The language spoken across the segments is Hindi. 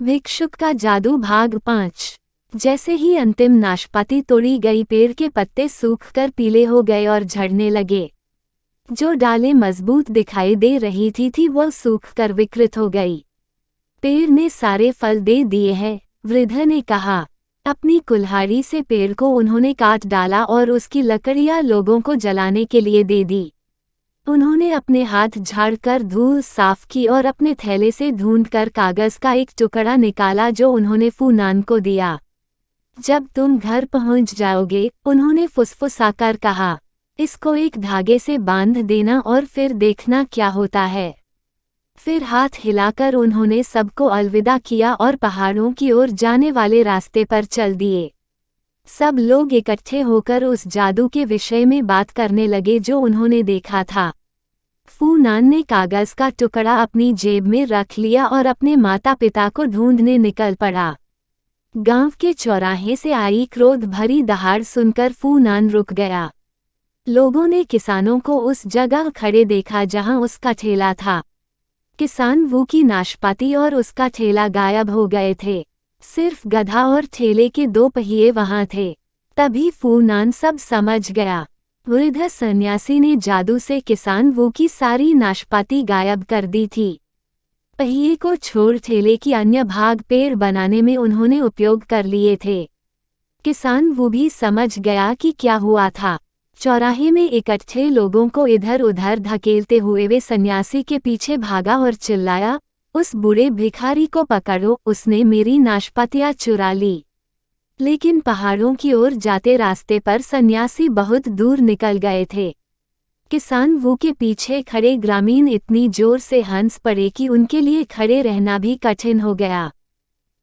भिक्षुक का जादू भाग 5। जैसे ही अंतिम नाशपाती तोड़ी गई, पेड़ के पत्ते सूखकर पीले हो गए और झड़ने लगे। जो डालें मजबूत दिखाई दे रही थी वो सूखकर विकृत हो गई। पेड़ ने सारे फल दे दिए हैं, वृद्ध ने कहा। अपनी कुल्हाड़ी से पेड़ को उन्होंने काट डाला और उसकी लकड़ियां लोगों को जलाने के लिए दे दी। उन्होंने अपने हाथ झाड़कर धूल साफ की और अपने थैले से ढूंढकर कागज का एक टुकड़ा निकाला जो उन्होंने फूनान को दिया। जब तुम घर पहुंच जाओगे, उन्होंने फुसफुसाकर कहा, इसको एक धागे से बांध देना और फिर देखना क्या होता है। फिर हाथ हिलाकर उन्होंने सबको अलविदा किया और पहाड़ों की ओर जाने वाले रास्ते पर चल दिए। सब लोग इकट्ठे होकर उस जादू के विषय में बात करने लगे जो उन्होंने देखा था। फूनान ने कागज का टुकड़ा अपनी जेब में रख लिया और अपने माता पिता को ढूंढने निकल पड़ा। गांव के चौराहे से आई क्रोध भरी दहाड़ सुनकर फूनान रुक गया। लोगों ने किसानों को उस जगह खड़े देखा जहां उसका ठेला था। किसान वो की नाशपाती और उसका ठेला गायब हो गए थे। सिर्फ गधा और ठेले के 2 पहिए वहां थे। तभी फूनान सब समझ गया। वृद्ध सन्यासी ने जादू से किसान वो की सारी नाशपाती गायब कर दी थी। पहिए को छोड़ ठेले की अन्य भाग पेड़ बनाने में उन्होंने उपयोग कर लिए थे। किसान वो भी समझ गया कि क्या हुआ था। चौराहे में इकट्ठे लोगों को इधर उधर धकेलते हुए वे सन्यासी के पीछे भागा और चिल्लाया, उस बूढ़े भिखारी को पकड़ो, उसने मेरी नाशपातियां चुरा ली। लेकिन पहाड़ों की ओर जाते रास्ते पर सन्यासी बहुत दूर निकल गए थे। किसान वो के पीछे खड़े ग्रामीण इतनी जोर से हंस पड़े कि उनके लिए खड़े रहना भी कठिन हो गया।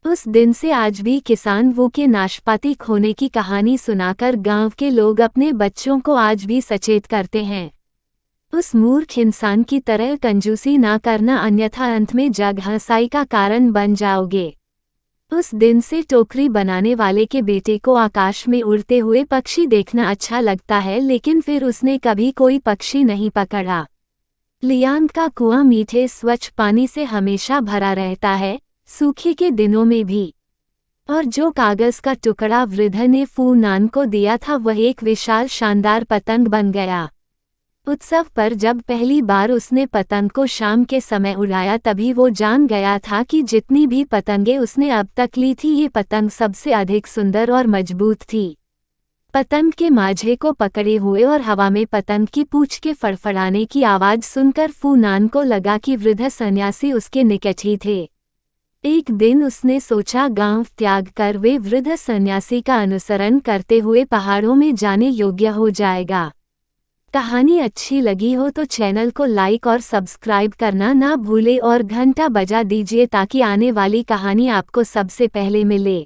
उस दिन से आज भी किसान वो के नाशपाती खोने की कहानी सुनाकर गांव के लोग अपने बच्चों को आज भी सचेत करते हैं। उस मूर्ख इंसान की तरह कंजूसी ना करना, अन्यथा अंत में जग हंसाई का कारण बन जाओगे। उस दिन से टोकरी बनाने वाले के बेटे को आकाश में उड़ते हुए पक्षी देखना अच्छा लगता है, लेकिन फिर उसने कभी कोई पक्षी नहीं पकड़ा। लियांग का कुआं मीठे स्वच्छ पानी से हमेशा भरा रहता है, सूखे के दिनों में भी। और जो कागज का टुकड़ा वृद्ध ने फूनान को दिया था वह एक विशाल शानदार पतंग बन गया। उत्सव पर जब पहली बार उसने पतंग को शाम के समय उड़ाया, तभी वो जान गया था कि जितनी भी पतंगें उसने अब तक ली थी, ये पतंग सबसे अधिक सुंदर और मजबूत थी। पतंग के माझे को पकड़े हुए और हवा में पतंग की पूंछ के फड़फड़ाने की आवाज सुनकर फूनान को लगा कि वृद्ध सन्यासी उसके निकट ही थे। एक दिन उसने सोचा, गांव त्याग कर वे वृद्ध सन्यासी का अनुसरण करते हुए पहाड़ों में जाने योग्य हो जाएगा। कहानी अच्छी लगी हो तो चैनल को लाइक और सब्सक्राइब करना ना भूले और घंटा बजा दीजिए ताकि आने वाली कहानी आपको सबसे पहले मिले।